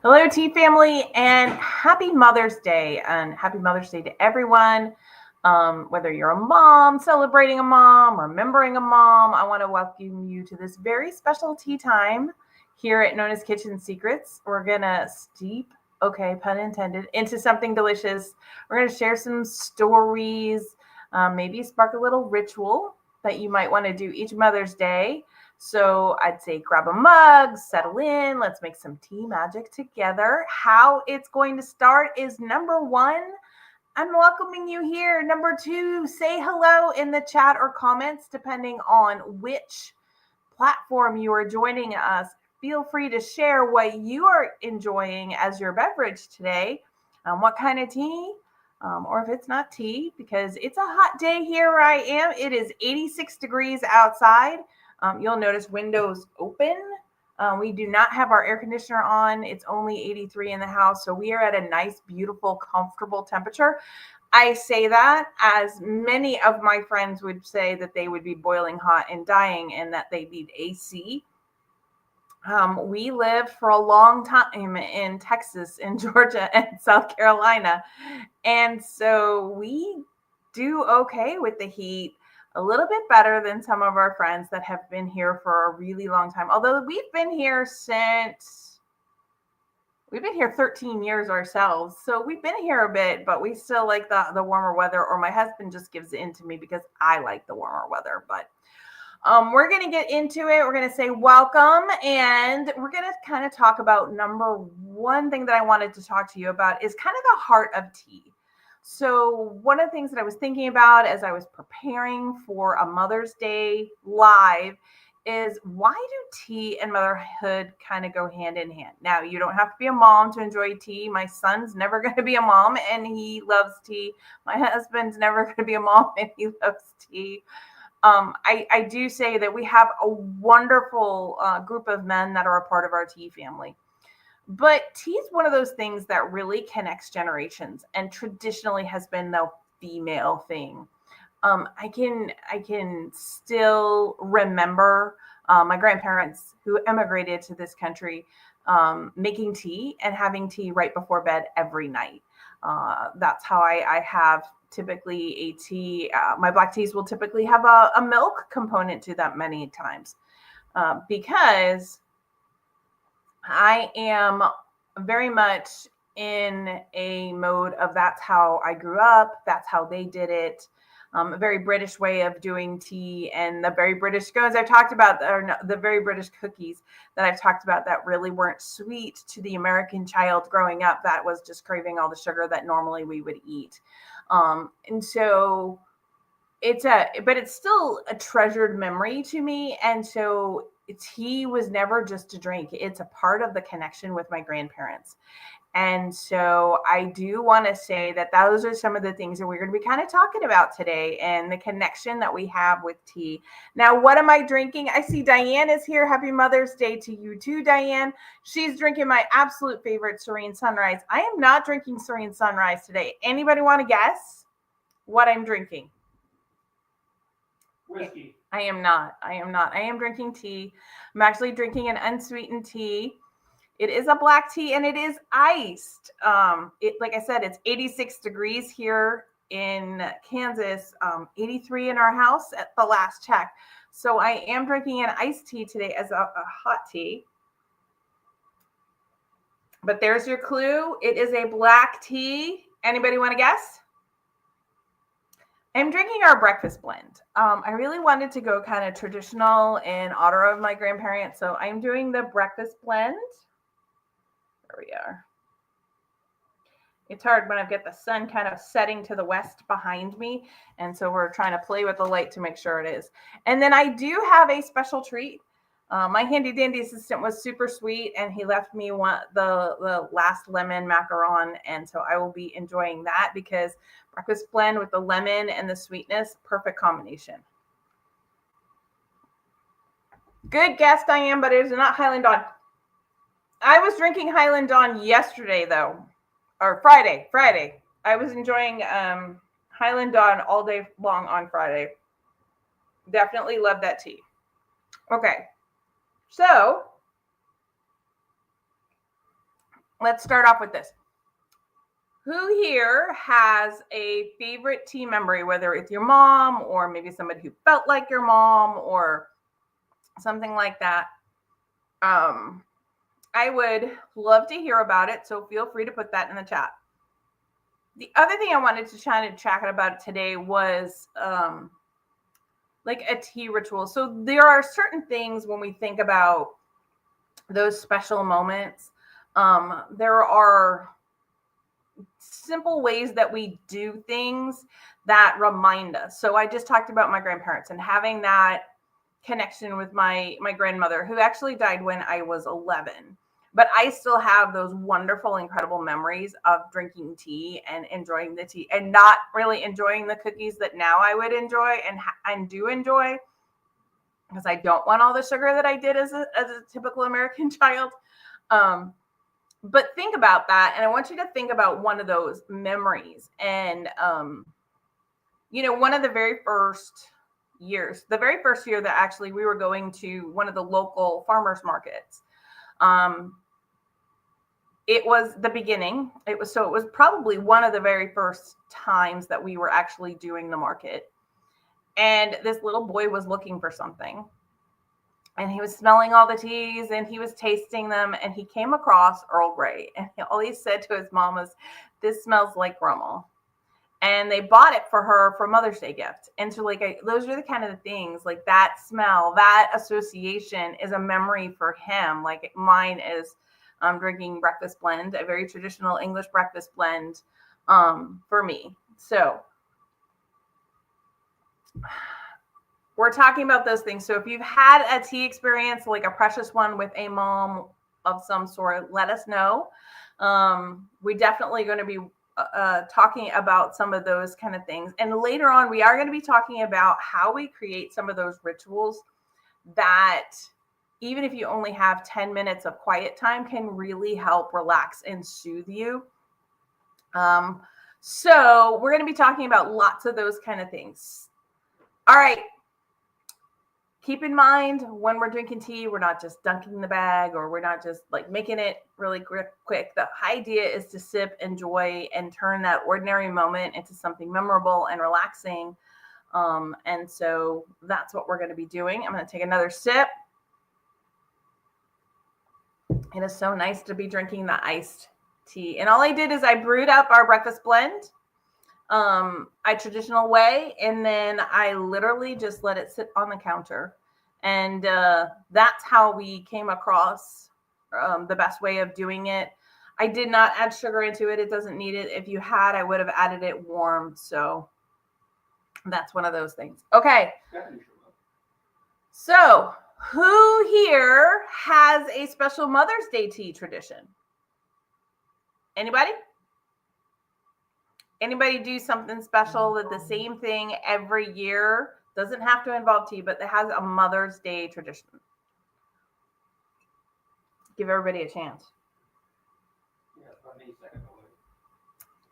Hello, Tea family, and happy Mother's Day. And happy Mother's Day to everyone. Whether you're a mom, celebrating a mom, remembering a mom, I want to welcome you to this very special tea time here at Nonna's Kitchen Secrets. We're going to steep, okay, pun intended, into something delicious. We're going to share some stories, maybe spark a little ritual that you might want to do each Mother's Day. So I'd say grab a mug, settle in, let's make some tea magic together. How it's going to start is number one, I'm welcoming you here. Number two, say hello in the chat or comments, depending on which platform you are joining us. Feel free to share what you are enjoying as your beverage today, what kind of tea, or if it's not tea, because it's a hot day here where I am. It is 86 degrees outside. You'll notice windows open. We do not have our air conditioner on. It's only 83 in the house. So we are at a nice, beautiful, comfortable temperature. I say that as many of my friends would say that they would be boiling hot and dying and that they need AC. We lived for a long time in Texas, in Georgia, and South Carolina. And so we do okay with the heat, a little bit better than some of our friends that have been here for a really long time. Although we've been here 13 years ourselves. So we've been here a bit, but we still like the warmer weather, or my husband just gives it into me because I like the warmer weather. But we're going to get into it. We're going to say welcome, and we're going to kind of talk about number one thing that I wanted to talk to you about is kind of the heart of tea. So one of the things that I was thinking about as I was preparing for a Mother's Day live is, why do tea and motherhood kind of go hand in hand? Now, you don't have to be a mom to enjoy tea. My son's never going to be a mom and he loves tea. My husband's never going to be a mom and he loves tea. I do say that we have a wonderful group of men that are a part of our tea family. But tea is one of those things that really connects generations and traditionally has been the female thing. I can still remember my grandparents who immigrated to this country making tea and having tea right before bed every night. That's how I have typically a tea. My black teas will typically have a milk component to them many times because I am very much in a mode of that's how I grew up. That's how they did it. A very British way of doing tea, and the very British scones I've talked about, or no, the very British cookies that I've talked about that really weren't sweet to the American child growing up that was just craving all the sugar that normally we would eat. And so but it's still a treasured memory to me. And so tea was never just a drink. It's a part of the connection with my grandparents. And so I do want to say that those are some of the things that we're going to be kind of talking about today, and the connection that we have with tea. Now, what am I drinking? I see Diane is here. Happy Mother's Day to you too, Diane. She's drinking my absolute favorite Serene Sunrise. I am not drinking Serene Sunrise today. Anybody want to guess what I'm drinking? Whiskey. I am not. I am drinking tea. I'm actually drinking an unsweetened tea. It is a black tea and it is iced. Like I said, it's 86 degrees here in Kansas, 83 in our house at the last check. So I am drinking an iced tea today as a hot tea. But there's your clue. It is a black tea. Anybody want to guess? I'm drinking our breakfast blend. I really wanted to go kind of traditional in honor of my grandparents. So I'm doing the breakfast blend. There we are. It's hard when I've got the sun kind of setting to the west behind me. And so we're trying to play with the light to make sure it is. And then I do have a special treat. My handy dandy assistant was super sweet, and he left me the last lemon macaron. And so I will be enjoying that because breakfast blend with the lemon and the sweetness, perfect combination. Good guess, Diane, but it is not Highland Dawn. I was drinking Highland Dawn yesterday, though, or Friday. I was enjoying Highland Dawn all day long on Friday. Definitely love that tea. Okay, so let's start off with this. Who here has a favorite tea memory, whether it's your mom or maybe somebody who felt like your mom or something like that? I would love to hear about it, so feel free to put that in the chat. The other thing I wanted to chat about today was like a tea ritual. So there are certain things when we think about those special moments. There are simple ways that we do things that remind us. So I just talked about my grandparents and having that connection with my grandmother, who actually died when I was 11. But I still have those wonderful, incredible memories of drinking tea and enjoying the tea and not really enjoying the cookies that now I would enjoy and do enjoy, because I don't want all the sugar that I did as a typical American child. But think about that. And I want you to think about one of those memories. And, one of the very first year that actually we were going to one of the local farmers markets. It was the beginning. It was probably one of the very first times that we were actually doing the market. And this little boy was looking for something. And he was smelling all the teas and he was tasting them. And he came across Earl Grey. And all he said to his mom was, "This smells like grandma." And they bought it for her for Mother's Day gift. And so those are the kind of things, like that smell, that association is a memory for him. Like mine is drinking breakfast blend, a very traditional English breakfast blend for me. So we're talking about those things. So if you've had a tea experience, like a precious one with a mom of some sort, let us know. We're definitely going to be talking about some of those kind of things. And later on, we are going to be talking about how we create some of those rituals that, even if you only have 10 minutes of quiet time, can really help relax and soothe you. So we're going to be talking about lots of those kind of things. All right. Keep in mind, when we're drinking tea, we're not just dunking the bag, or we're not just like making it really quick. The idea is to sip, enjoy, and turn that ordinary moment into something memorable and relaxing. And so that's what we're going to be doing. I'm going to take another sip. It is so nice to be drinking the iced tea. And all I did is I brewed up our breakfast blend a traditional way, and then I literally just let it sit on the counter. And that's how we came across the best way of doing it. I did not add sugar into it. It doesn't need it. If you had, I would have added it warm. So that's one of those things. Okay. So who here has a special Mother's Day tea tradition? Anybody? Anybody do something special that the same thing every year? Doesn't have to involve tea, but it has a Mother's Day tradition. Give everybody a chance.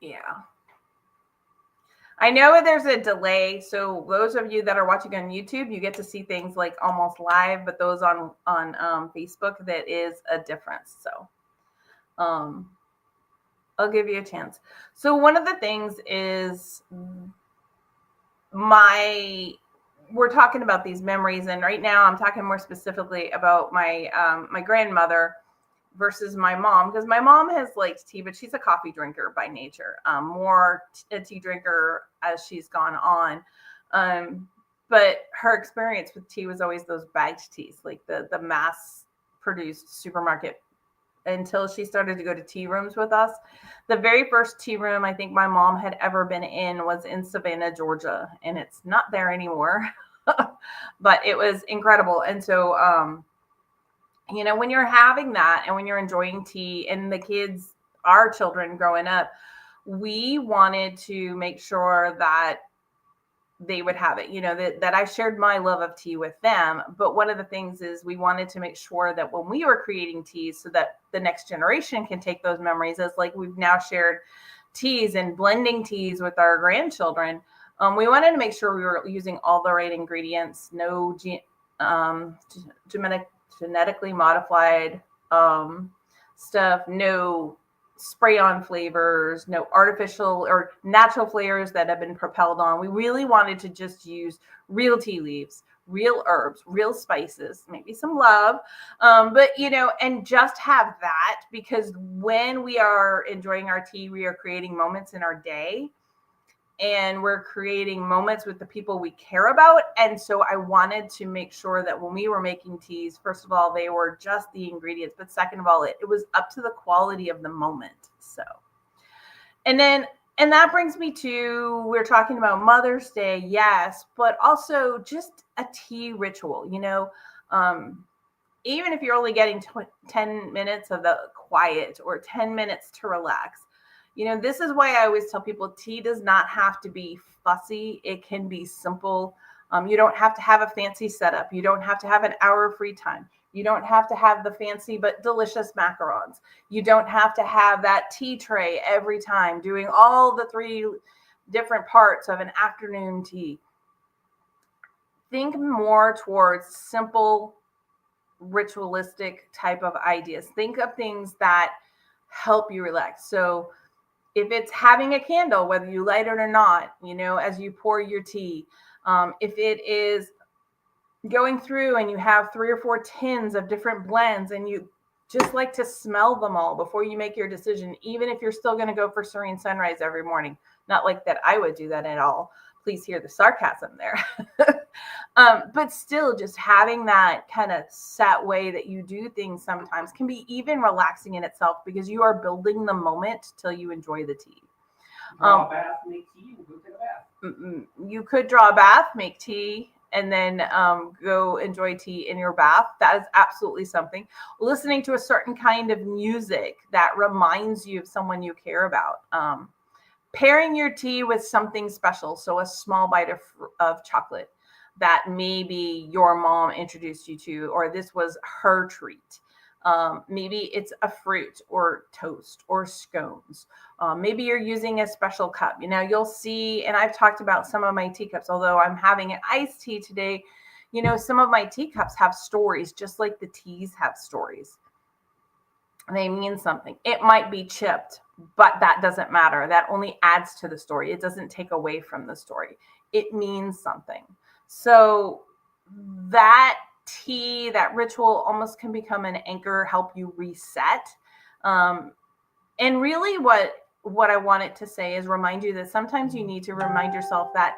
Yeah. I know there's a delay. So those of you that are watching on YouTube, you get to see things like almost live, but those on Facebook, that is a difference. So I'll give you a chance. So one of the things is we're talking about these memories, and right now I'm talking more specifically about my my grandmother versus my mom, because my mom has liked tea, but she's a coffee drinker by nature, more a tea drinker as she's gone on. But her experience with tea was always those bagged teas, like the mass produced supermarket, until she started to go to tea rooms with us. The very first tea room I think my mom had ever been in was in Savannah, Georgia, and it's not there anymore. But it was incredible. And so when you're having that and when you're enjoying tea, and the kids, our children growing up, we wanted to make sure that they would have it, that I shared my love of tea with them. But one of the things is we wanted to make sure that when we were creating teas, so that the next generation can take those memories, as like we've now shared teas and blending teas with our grandchildren. We wanted to make sure we were using all the right ingredients, no genetically modified stuff, no spray on flavors, no artificial or natural flavors that have been propelled on. We really wanted to just use real tea leaves, real herbs, real spices, maybe some love. But, and just have that, because when we are enjoying our tea, we are creating moments in our day, and we're creating moments with the people we care about. And so I wanted to make sure that when we were making teas, first of all, they were just the ingredients, but second of all, it was up to the quality of the moment. So, and that brings me to, we're talking about Mother's Day, yes, but also just a tea ritual, even if you're only getting 10 minutes of the quiet or 10 minutes to relax. This is why I always tell people tea does not have to be fussy. It can be simple. You don't have to have a fancy setup. You don't have to have an hour of free time. You don't have to have the fancy but delicious macarons. You don't have to have that tea tray every time, doing all the 3 different parts of an afternoon tea. Think more towards simple, ritualistic type of ideas. Think of things that help you relax. So if it's having a candle, whether you light it or not, as you pour your tea, if it is going through and you have 3 or 4 tins of different blends and you just like to smell them all before you make your decision, even if you're still going to go for serene sunrise every morning. Not like that I would do that at all. Please hear the sarcasm there. But still, just having that kind of set way that you do things sometimes can be even relaxing in itself, because you are building the moment till you enjoy the tea. Draw a bath, make tea, and go take a bath. You could draw a bath, make tea, and then go enjoy tea in your bath. That is absolutely something. Listening to a certain kind of music that reminds you of someone you care about. Pairing your tea with something special. So a small bite of chocolate that maybe your mom introduced you to, or this was her treat. Maybe it's a fruit or toast or scones. Maybe you're using a special cup. You'll see, and I've talked about some of my teacups, although I'm having an iced tea today, some of my teacups have stories, just like the teas have stories. They mean something. It might be chipped, but that doesn't matter. That only adds to the story. It doesn't take away from the story. It means something. So that tea, that ritual almost can become an anchor, help you reset. And really what I wanted to say is remind you that sometimes you need to remind yourself that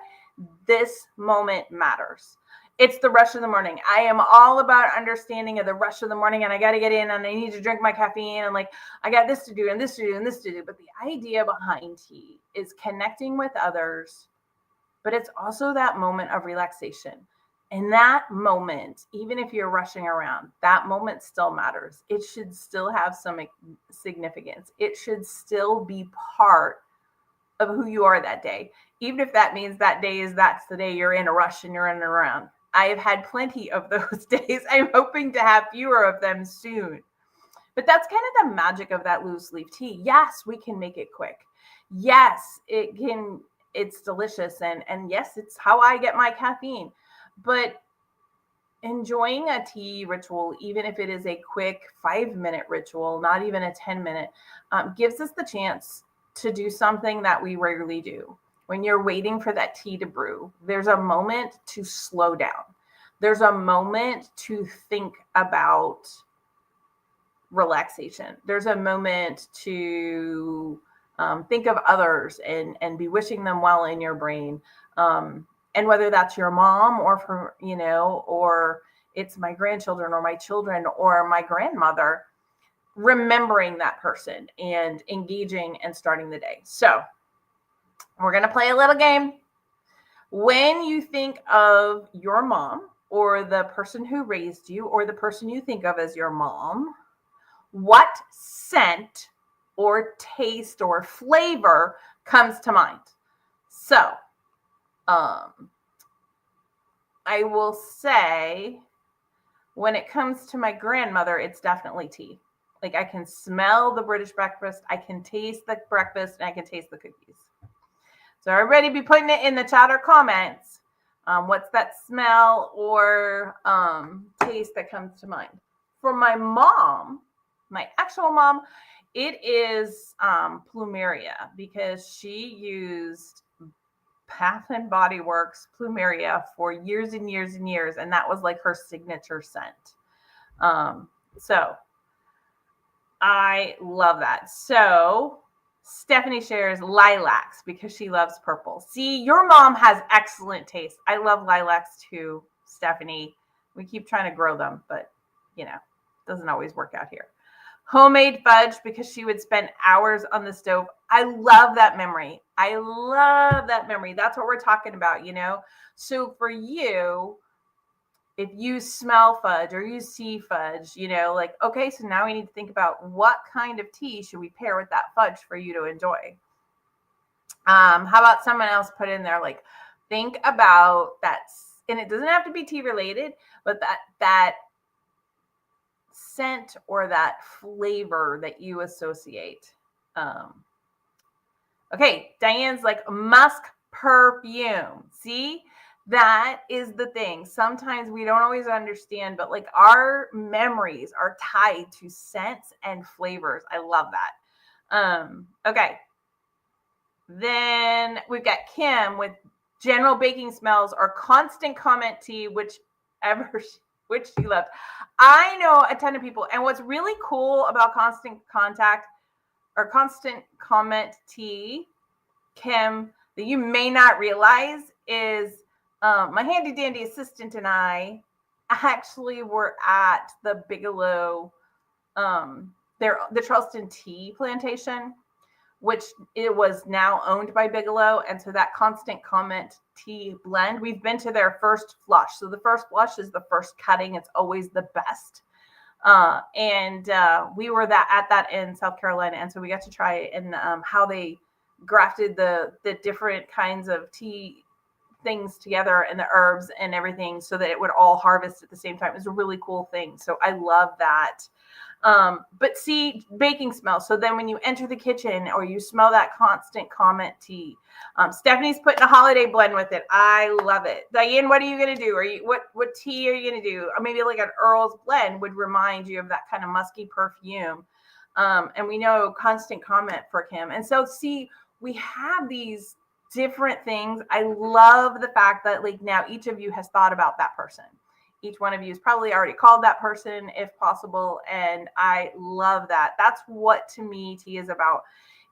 this moment matters. It's the rush of the morning. I am all about understanding of the rush of the morning, and I got to get in and I need to drink my caffeine, and I got this to do and this to do and this to do. But the idea behind tea is connecting with others, but it's also that moment of relaxation. And that moment, even if you're rushing around, that moment still matters. It should still have some significance. It should still be part of who you are that day. Even if that means that's the day you're in a rush and you're running around. I have had plenty of those days. I'm hoping to have fewer of them soon. But that's kind of the magic of that loose leaf tea. Yes, we can make it quick. Yes, it's delicious. And yes, it's how I get my caffeine. But enjoying a tea ritual, even if it is a quick 5-minute ritual, not even a 10-minute, gives us the chance to do something that we rarely do. When you're waiting for that tea to brew, there's a moment to slow down. There's a moment to think about relaxation. There's a moment to think of others and be wishing them well in your brain. And whether that's your mom or it's my grandchildren or my children or my grandmother, remembering that person and engaging and starting the day. So we're going to play a little game. When you think of your mom or the person who raised you or the person you think of as your mom, what scent or taste or flavor comes to mind? So, I will say when it comes to my grandmother, it's definitely tea. I can smell the British breakfast. I can taste the breakfast and I can taste the cookies. So everybody be putting it in the chat or comments. What's that smell or taste that comes to mind? For my mom, My actual mom, it is plumeria, because she used Bath and Body Works plumeria for years and years and years, and that was like her signature scent. So I love that. So Stephanie shares lilacs because she loves purple. See, your mom has excellent taste. I love lilacs too, Stephanie. We keep trying to grow them, but doesn't always work out here. Homemade fudge because she would spend hours on the stove. I love that memory. I love that memory. That's what we're talking about, So for you, if you smell fudge or you see fudge, okay, so now we need to think about what kind of tea should we pair with that fudge for you to enjoy. How about someone else put in there, like, think about that, and it doesn't have to be tea related, but that scent or that flavor that you associate. Okay, Diane's like musk perfume. See? That is the thing. Sometimes we don't always understand, but like our memories are tied to scents and flavors. I love that. Okay. Then we've got Kim with general baking smells or constant comment tea, which she loved. I know a ton of people, and what's really cool about constant comment tea, Kim, that you may not realize is my handy dandy assistant and I actually were at the Bigelow, the Charleston tea plantation, which it was now owned by Bigelow. And so that constant comment tea blend, we've been to their first flush. So the first flush is the first cutting. It's always the best. And we were at that in South Carolina. And so we got to try it, and how they grafted the different kinds of tea things together and the herbs and everything so that it would all harvest at the same time. It was a really cool thing. So I love that. But see, baking smell. So then when you enter the kitchen or you smell that constant comment tea, Stephanie's putting a holiday blend with it. I love it. Diane, what are you going to do? What tea are you going to do? Or maybe like an Earl's blend would remind you of that kind of musky perfume. And we know constant comment for Kim. And so see, we have these different things. I love the fact that like now each of you has thought about that person. Each one of you has probably already called that person if possible. And I love that. That's what to me tea is about.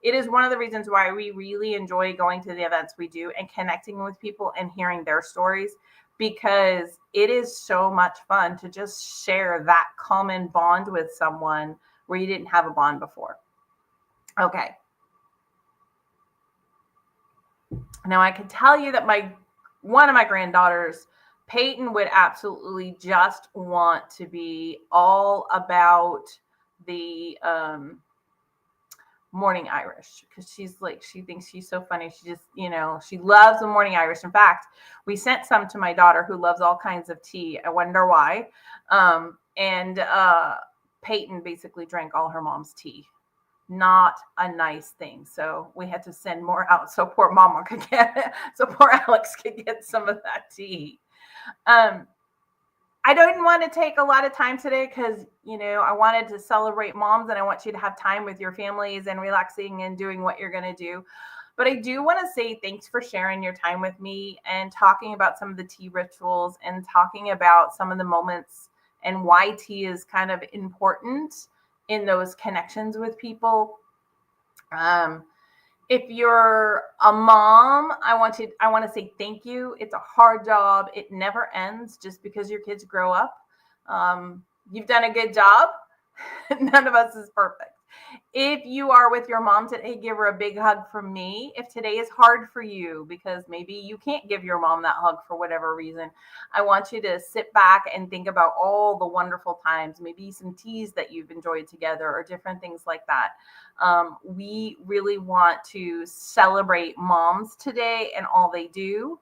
It is one of the reasons why we really enjoy going to the events we do and connecting with people and hearing their stories, because it is so much fun to just share that common bond with someone where you didn't have a bond before. Okay. Now I can tell you that one of my granddaughters, Peyton, would absolutely just want to be all about the Morning Irish, because she thinks she's so funny. She just, she loves the Morning Irish. In fact, we sent some to my daughter who loves all kinds of tea. I wonder why. And Peyton basically drank all her mom's tea. Not a nice thing. So we had to send more out so poor Alex could get some of that tea. I don't want to take a lot of time today because, I wanted to celebrate moms and I want you to have time with your families and relaxing and doing what you're going to do. But I do want to say thanks for sharing your time with me and talking about some of the tea rituals and talking about some of the moments and why tea is kind of important in those connections with people. If you're a mom, I want to say thank you. It's a hard job. It never ends just because your kids grow up. You've done a good job. None of us is perfect. If you are with your mom today, give her a big hug from me. If today is hard for you because maybe you can't give your mom that hug for whatever reason, I want you to sit back and think about all the wonderful times, maybe some teas that you've enjoyed together or different things like that. We really want to celebrate moms today and all they do.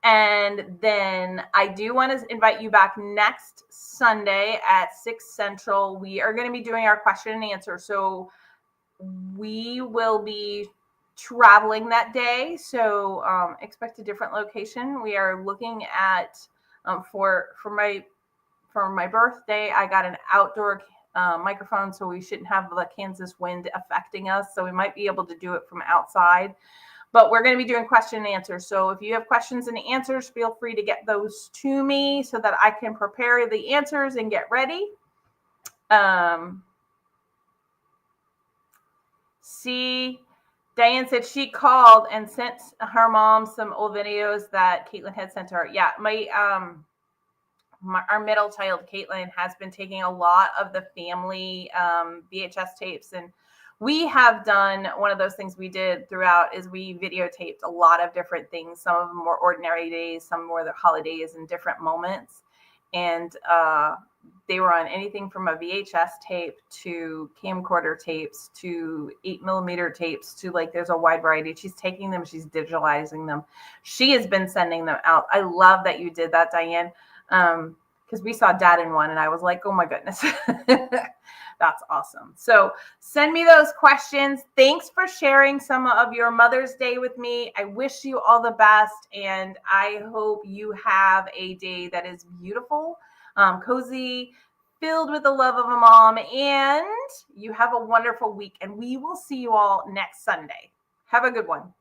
And then I do want to invite you back next Sunday at 6 Central. We are going to be doing our question and answer. So we will be traveling that day. So expect a different location. We are looking at for my birthday, I got an outdoor microphone, so we shouldn't have the Kansas wind affecting us. So we might be able to do it from outside. But we're going to be doing question and answers. So if you have questions and answers, feel free to get those to me so that I can prepare the answers and get ready. See, Diane said she called and sent her mom some old videos that Caitlin had sent to her. Yeah, our middle child, Caitlin, has been taking a lot of the family VHS tapes, and we have done one of those things we did throughout is we videotaped a lot of different things. Some of them were ordinary days, some were the holidays and different moments. And they were on anything from a VHS tape to camcorder tapes to 8mm tapes to like, there's a wide variety. She's taking them, she's digitalizing them. She has been sending them out. I love that you did that, Diane. Because we saw Dad in one and I was like, oh my goodness. That's awesome. So send me those questions. Thanks for sharing some of your Mother's Day with me. I wish you all the best, and I hope you have a day that is beautiful, cozy, filled with the love of a mom, and you have a wonderful week, and we will see you all next Sunday. Have a good one.